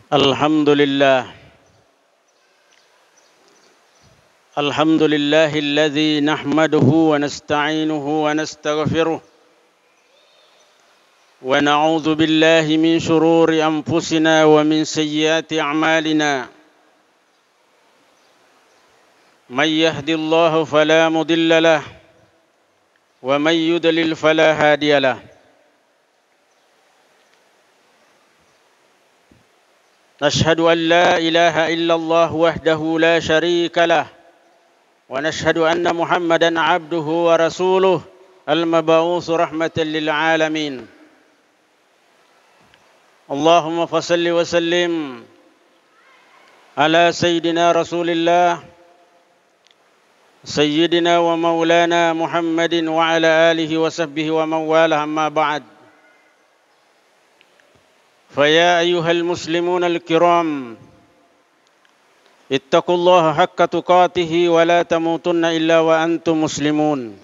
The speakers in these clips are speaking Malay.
Alhamdulillah alladzi nahmaduhu wa nasta'inuhu wa nastaghfiruh wa na'udzu billahi min shururi anfusina wa min sayyiati a'malina may yahdihillahu fala mudilla lahu wa may yudlil fala hadiya lahu. نشهد أن لا إله إلا الله وحده لا شريك له ونشهد أن محمدًا عبده ورسوله المبعوث رحمة للعالمين. اللهم فصل وسلم على سيدنا رسول الله سيدنا ومولانا محمد وعلى آله وصحبه ومن والاه، أما بعد. فيا أيها المسلمون الكرام اتقوا الله حق تقاته ولا تموتن إلا وأنتم مسلمون.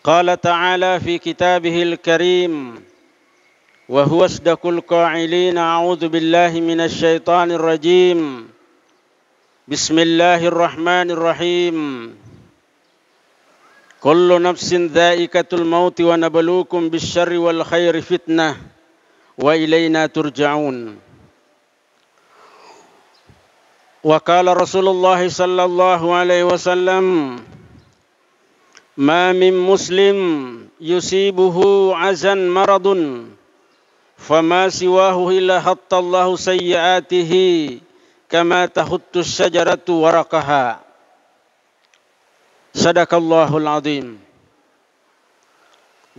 قال تعالى في كتابه الكريم وهو أصدق القائلين: أعوذ بالله من الشيطان الرجيم بسم الله الرحمن الرحيم كل نفس ذائقة الموت ونبلوكم بالشر والخير فتنة وإلينا ترجعون. وقال رسول الله صلى الله عليه وسلم: ما من مسلم يصيبه عزا مرض فما سواه إلا حط الله سيئاته كما تحط الشجرة ورقها. Sadaqallahul azim.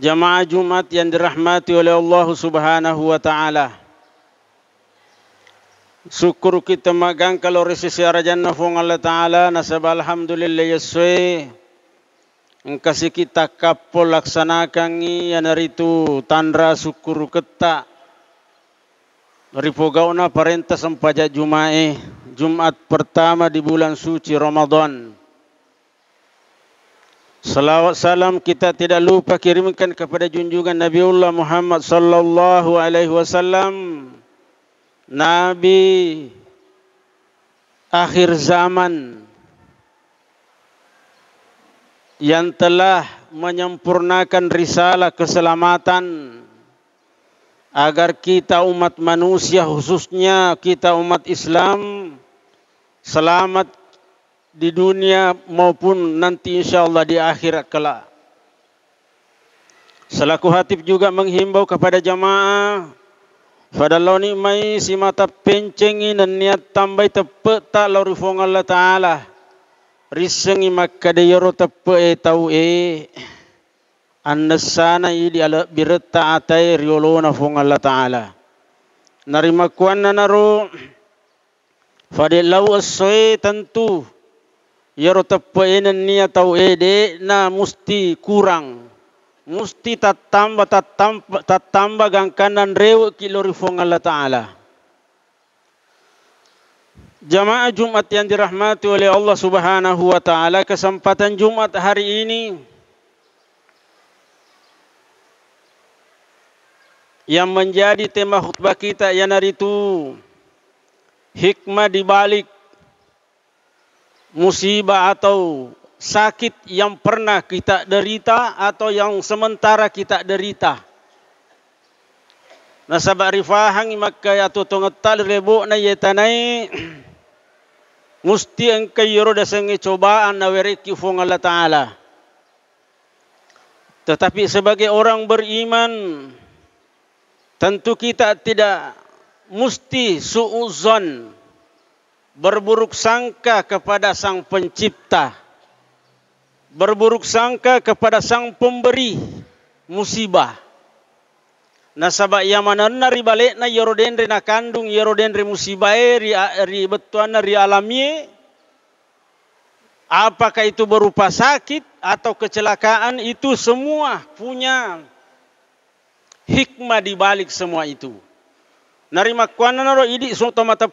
Jamaah Jumat yang dirahmati oleh Allah Subhanahu wa taala. Syukur kita magang kalau resisi arajanna fong Allah taala nasab alhamdulillah yaswe. Engkasi kita kapol laksanakan yang itu tandra syukur kita. Ripogauna perintah sampaja Jumat pertama di bulan suci Ramadan. Salawat salam kita tidak lupa kirimkan kepada junjungan Nabiullah Muhammad sallallahu alaihi wasallam, Nabi akhir zaman yang telah menyempurnakan risalah keselamatan agar kita umat manusia, khususnya kita umat Islam, selamat di dunia maupun nanti insyaallah di akhirat kelak. Selaku hatib juga menghimbau kepada jamaah pada law ni mai si mata pencengi dan niat tambai tepe tak law rifong Allah Ta'ala risengi maka dayaro tepe tau annasana idi ala birta atai riolona fong Allah Ta'ala narima kuan naro pada law asoi tentu yaro tepe dan niat tau de na musti kurang. Musti tatambah gangkanan rewe kilori fong Allah Ta'ala. Jamaah Jumat yang dirahmati oleh Allah Subhanahu wa Ta'ala, kesempatan Jumat hari ini yang menjadi tema khutbah kita yanaritu hikmah di balik musibah atau sakit yang pernah kita derita atau yang sementara kita derita. Nasabak rifahang maka ya tutungetal rebo na yetanai musti engkau yoro dasengi cobaan na wereki fong Allah Ta'ala. Tetapi sebagai orang beriman tentu kita tidak musti su'uzon berburuk sangka kepada Sang Pencipta, berburuk sangka kepada Sang Pemberi musibah. Nasabak yang mana nari balik na yeroden na kandung yeroden musibah ri betuan ri alami, apakah itu berupa sakit atau kecelakaan, itu semua punya hikmah di balik semua itu. Nari makuan naro idi soto mata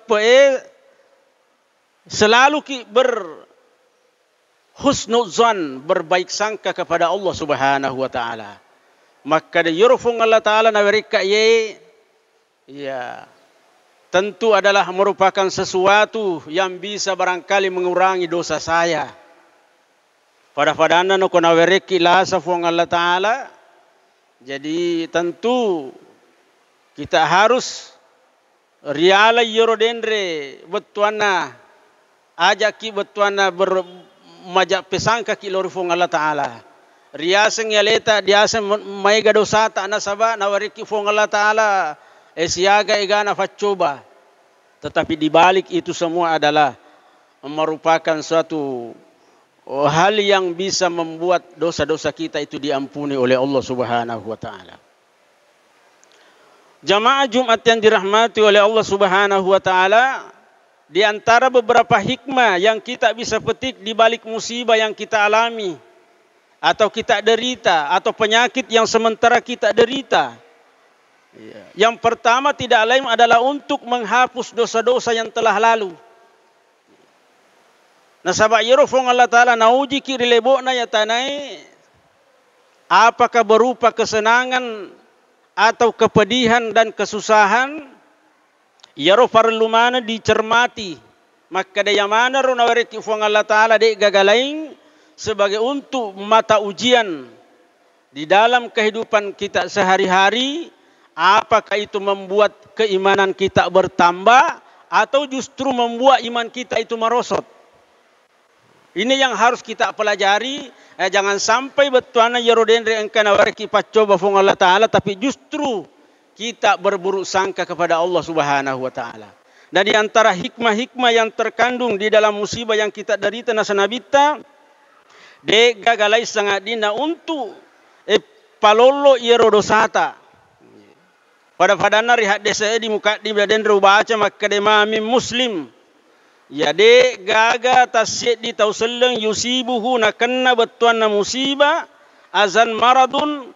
selalu husnuzan berbaik sangka kepada Allah Subhanahu wa Ta'ala. Maka yurfung Allah Ta'ala na mereka ya tentu adalah merupakan sesuatu yang bisa barangkali mengurangi dosa saya. Pada no kona wereki la safung Allah Ta'ala. Jadi tentu kita harus riala yorodenre betuana ajaki betuana majak pesangka kilori fong Allah Ta'ala. Riaseng yaleta diaseng maiga dosa ta nasaba nawariki fong Allah Ta'ala siaga igana facoba. Tetapi di balik itu semua adalah merupakan suatu hal yang bisa membuat dosa-dosa kita itu diampuni oleh Allah Subhanahu wa Ta'ala. Jamaah Jumat yang dirahmati oleh Allah Subhanahu wa Ta'ala, di antara beberapa hikmah yang kita bisa petik di balik musibah yang kita alami atau kita derita atau penyakit yang sementara kita derita. Yang pertama tidak lain adalah untuk menghapus dosa-dosa yang telah lalu. Nasabak yerofong Allah Ta'ala nauji kiri lebokna ya tanai, apakah berupa kesenangan atau kepedihan dan kesusahan, yaro farlu mana dicermati. Maka daya mana rona wereki fong Allah Ta'ala dek gagalain sebagai untuk mata ujian di dalam kehidupan kita sehari-hari, apakah itu membuat keimanan kita bertambah atau justru membuat iman kita itu merosot. Ini yang harus kita pelajari. Jangan sampai betuana yerodendre engkana wareki pacoba fong Allah Ta'ala, tapi justru kita berburuk sangka kepada Allah Subhanahu wa Ta'ala. Dan di antara hikmah-hikmah yang terkandung di dalam musibah yang kita derita nasanabita, de gagalai sangat dina untuk palolo yerodosata. Pada rihat desa di muka di badan baca maka de mami muslim. Ya de gaga tasyid di tauseleng yusibuhu nakanna betuan na musibah azan maradun,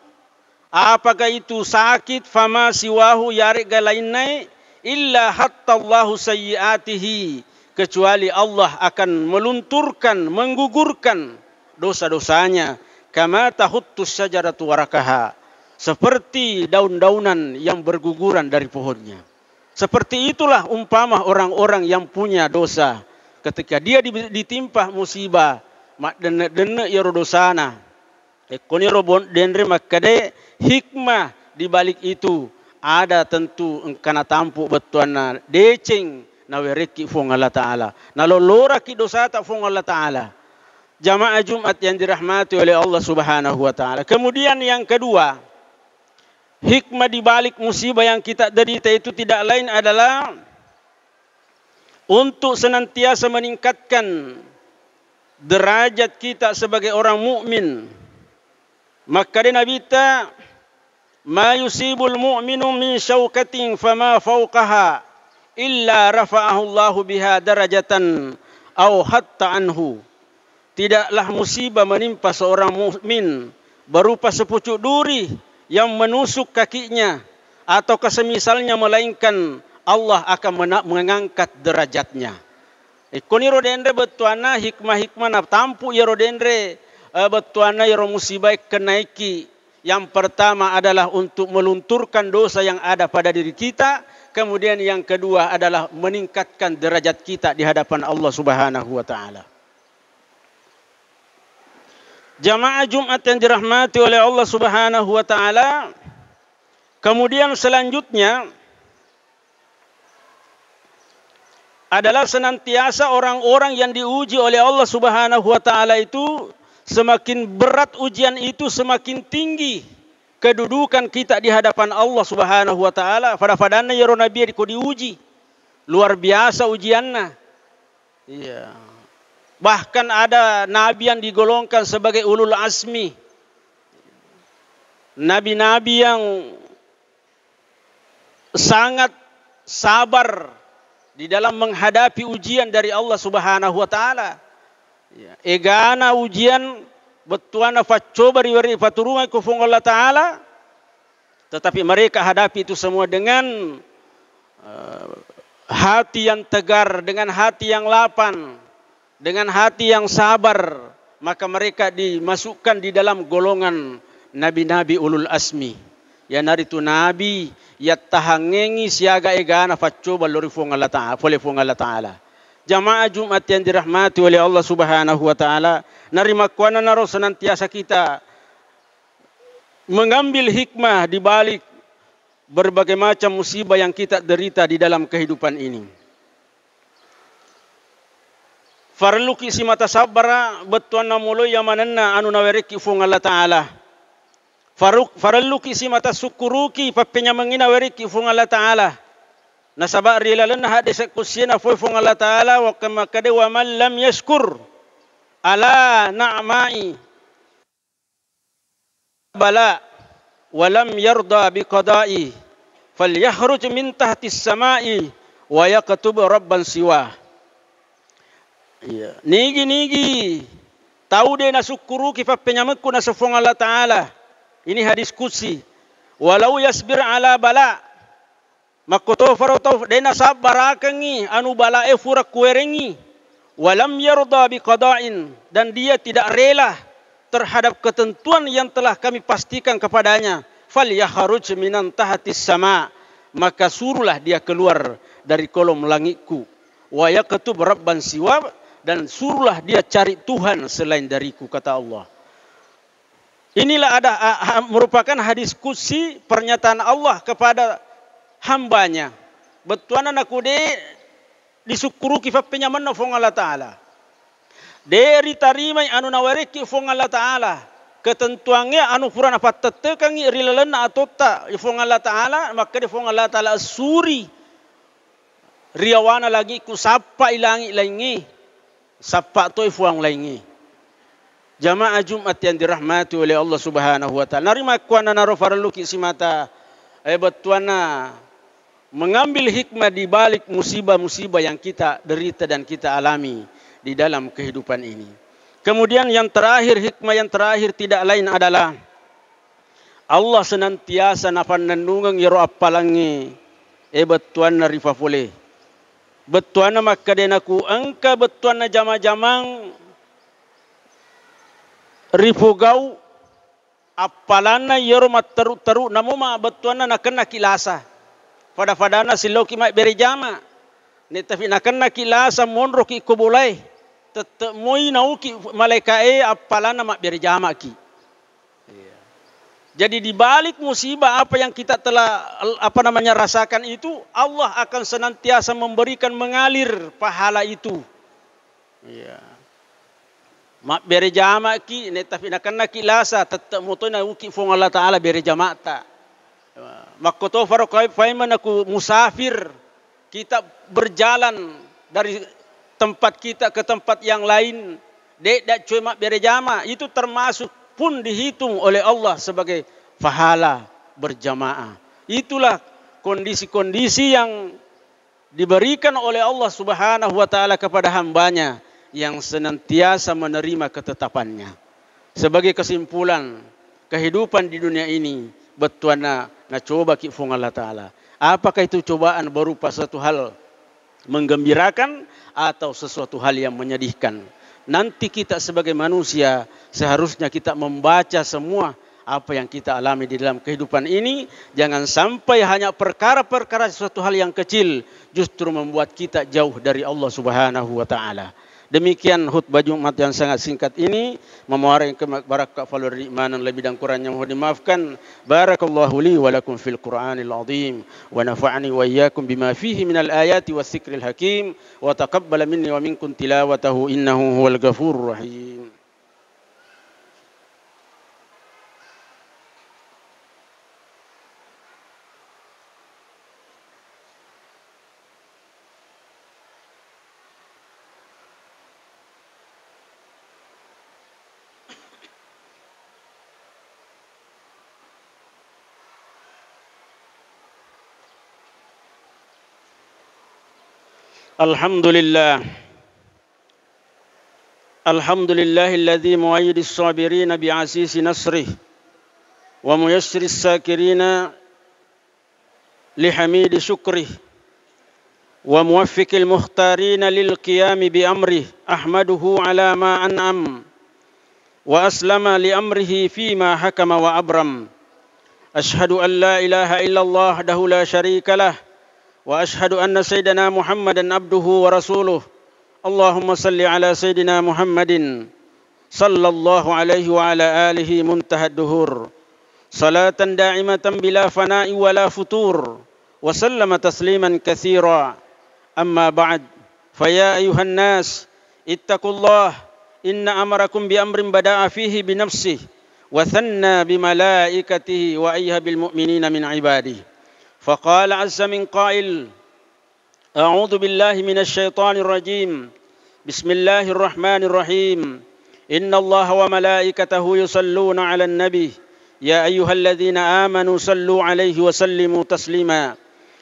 apakah itu sakit, fama siwahu yarik galainai illa hatta Allahu sayyiatihi, kecuali Allah akan melunturkan, menggugurkan dosa-dosanya. Kama tahuttus syajaratu warakaha, seperti daun-daunan yang berguguran dari pohonnya. Seperti itulah umpama orang-orang yang punya dosa, ketika dia ditimpa musibah mak dene yaro dosana ekoni robon denre makade hikmah di balik itu, ada tentu engkana tampu betuana decing na wereki fung Allah Ta'ala. Na lolora ki dosa tak fung Allah Ta'ala. Jamaah Jumat yang dirahmati oleh Allah Subhanahu wa Ta'ala. Kemudian yang kedua, hikmah di balik musibah yang kita derita itu tidak lain adalah untuk senantiasa meningkatkan derajat kita sebagai orang mukmin. Maka dia Nabi ta ma yusibul mu'minu min syaukatin fama fawqaha illa rafa'ahu Allahu biha darajatan aw hatta anhu. Tidaklah musibah menimpa seorang mukmin berupa sepucuk duri yang menusuk kakinya atau kesemisalnya, melainkan Allah akan mengangkat derajatnya. Ikuni rodendre betuana hikmah-hikmah na tampu ya rodendre betuana ya musibah kenaiki. Yang pertama adalah untuk melunturkan dosa yang ada pada diri kita. Kemudian yang kedua adalah meningkatkan derajat kita di hadapan Allah Subhanahu wa Ta'ala. Jamaah Jumat yang dirahmati oleh Allah Subhanahu wa Ta'ala. Kemudian selanjutnya adalah senantiasa orang-orang yang diuji oleh Allah Subhanahu wa Ta'ala itu, semakin berat ujian itu, semakin tinggi kedudukan kita di hadapan Allah Subhanahu wa Ta'ala. Pada-padana ya Nabi ko diuji. Luar biasa ujiannya. Iya. Bahkan ada nabi yang digolongkan sebagai ulul asmi. Nabi-nabi yang sangat sabar di dalam menghadapi ujian dari Allah Subhanahu wa Ta'ala. Egana ujian betuana facoba riwari faturunga kufung Allah Ta'ala, tetapi mereka hadapi itu semua dengan hati yang tegar, dengan hati yang lapang, dengan hati yang sabar. Maka mereka dimasukkan di dalam golongan nabi-nabi ulul asmi. Ya naritu nabi yattahangengi siaga egana facoba lori fung Allah Ta'ala, boleh fung Allah Ta'ala. Jamaah Jumat yang dirahmati oleh Allah Subhanahu wa Ta'ala, narima kuana naro senantiasa kita mengambil hikmah di balik berbagai macam musibah yang kita derita di dalam kehidupan ini. Farluki si mata sabara betuan namulo yamananna anu nawereki fung Allah Ta'ala. Farluki si mata sukuruki papenya mengina wereki fung Allah Ta'ala. Nasaba rilalan hadis kusina foi fung Allah Ta'ala wa kama kade wa man lam yashkur ala na'mai bala wa lam yarda bi qada'i falyakhruj min tahti as-sama'i wa yaktub rabban siwa. Iya, nigi tahu de na syukuru kifa penyamekku na sufung Allah Ta'ala. Ini hadis kursi. Walau yasbir ala bala makoto faroto dena sabarakangi anu balae furak kuerengi walam yarda biqada'in, dan dia tidak rela terhadap ketentuan yang telah kami pastikan kepadanya. Falyakhruj minan tahatis sama, maka suruhlah dia keluar dari kolom langitku. Wa yaktub rabban siwa, dan suruhlah dia cari Tuhan selain dariku, kata Allah. Inilah merupakan hadis kursi, pernyataan Allah kepada hambanya. Betuana nakude disukuru kifa penyaman na fong Allah Ta'ala. Dari tarimai anu nawareki fong Allah Ta'ala. Ketentuannya anu purana patetekangi rilalan atau tak fong Allah Ta'ala, maka di fong Allah Ta'ala suri riawana lagi ku sapa ilangi laingi. Sapa to ifuang laingi. Jamaah Jumat yang dirahmati oleh Allah Subhanahu wa Ta'ala. Narima kuana naro farluki si mata betuana mengambil hikmah di balik musibah-musibah yang kita derita dan kita alami di dalam kehidupan ini. Kemudian yang terakhir, hikmah yang terakhir tidak lain adalah Allah senantiasa napanandungang yaro apalangi betuana rifafole. Betuana maka denaku angka betuana jama-jamang rifugau apalana yaro materu-teru namuma betuana nakena kilasa. Pada-padana siloki mai berjama. Ni tapi nakena kilasa monro ki kubulai. Tetep moi nauki malaikae apalana mak berjama ki. Jadi di balik musibah apa yang kita telah rasakan itu, Allah akan senantiasa memberikan mengalir pahala itu. Ya. Mak bere jama ki ne tapi nakan ki lasa tetap mutuna uki fong Allah taala bere jamata. Makoto faro kai faiman aku musafir, kita berjalan dari tempat kita ke tempat yang lain, dak cuma bere jama, itu termasuk pun dihitung oleh Allah sebagai pahala berjamaah. Itulah kondisi-kondisi yang diberikan oleh Allah Subhanahu wa taala kepada hambanya yang senantiasa menerima ketetapannya. Sebagai kesimpulan, kehidupan di dunia ini betuana na coba ki fung Allah taala. Apakah itu cobaan berupa suatu hal menggembirakan atau sesuatu hal yang menyedihkan? Nanti kita sebagai manusia seharusnya kita membaca semua apa yang kita alami di dalam kehidupan ini. Jangan sampai hanya perkara-perkara sesuatu hal yang kecil justru membuat kita jauh dari Allah Subhanahu wa taala. Demikian khutbah Jumat yang sangat singkat ini, memuarai barakah falur imanan lebih dan kurangnya mohon dimaafkan. Barakallahu li wa lakum fil Qur'anil azim wa nafa'ani wa iyyakum bima fihi minal ayati was dzikril hakim wa taqabbala minni wa minkum tilawatahu innahu huwal ghafurur rahim. Alhamdulillah. Alhamdulillahilladzi muayyidis sabirin bi'asisi nasrih wa muyassiris sakirina lihamidi syukrih wa muwaffiqil mukhtarina lil qiyami bi amrih ahmaduhu ala ma an'am wa aslama li amrihi fima hakama wa abram. Ashhadu an la ilaha illallah wahdahu la syarika lah wa ashhadu anna sayyidina Muhammadan abduhu wa rasuluh. Allahumma salli ala sayyidina Muhammadin sallallahu alaihi wa ala alihi muntahad duhur salatan da'imatan bila fana'i wa la futur wa sallama tasliman katsira. Amma ba'd, faya ayuhan nas ittaqullah inna amarakum bi amrin bada'a fihi bi nafsihi wa thanna bi malaikatihi wa ayyuha bil mu'minina min ibadihi. فقال عز من قائل أعوذ بالله من الشيطان الرجيم بسم الله الرحمن الرحيم إن الله وملائكته يصلون على النبي يا أيها الذين آمنوا صلوا عليه وسلموا تسليما.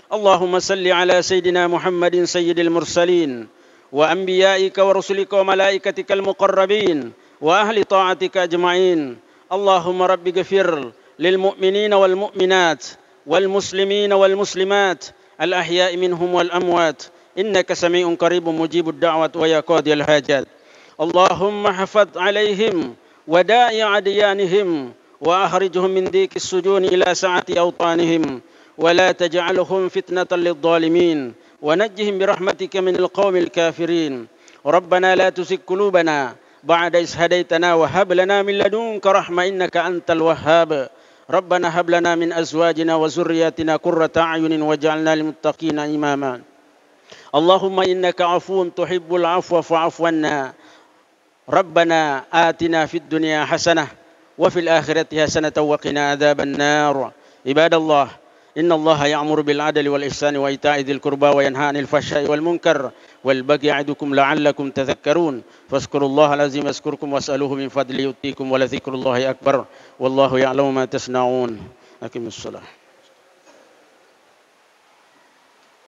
اللهم صل على سيدنا محمد سيد المرسلين وأنبيائك ورسلك وملائكتك المقربين وأهل طاعتك أجمعين. اللهم رب اغفر للمؤمنين والمؤمنات والمسلمين والمسلمات الأحياء منهم والأموات إنك سميع قريب مجيب الدعوة ويا قاضي الحاجات. اللهم احفظ عليهم وداعي عديانهم وأخرجهم من ضيق السجون إلى سعة أوطانهم ولا تجعلهم فتنة للظالمين ونجهم برحمتك من القوم الكافرين. ربنا لا تزغ قلوبنا بعد إذ هديتنا وهب لنا من لدنك رحمة إنك أنت الوهاب. ربنا هب لنا من أزواجنا وذرياتنا قرة أعين واجعلنا للمتقين إماما. اللهم إنك عفو تحب العفو فاعف عنا. ربنا آتنا في الدنيا حسنة وفي الآخرة حسنة وقنا عذاب النار. عباد الله إن الله يأمر بالعدل والإحسان وإيتاء ذي القربى وينهى عن الفحشاء والمنكر والبغي يعظكم لعلكم تذكرون. فاذكروا الله العظيم يذكركم واسألوه من فضله يؤتيكم ولذكر الله أكبر والله يعلم ما تصنعون. أقم الصلاة.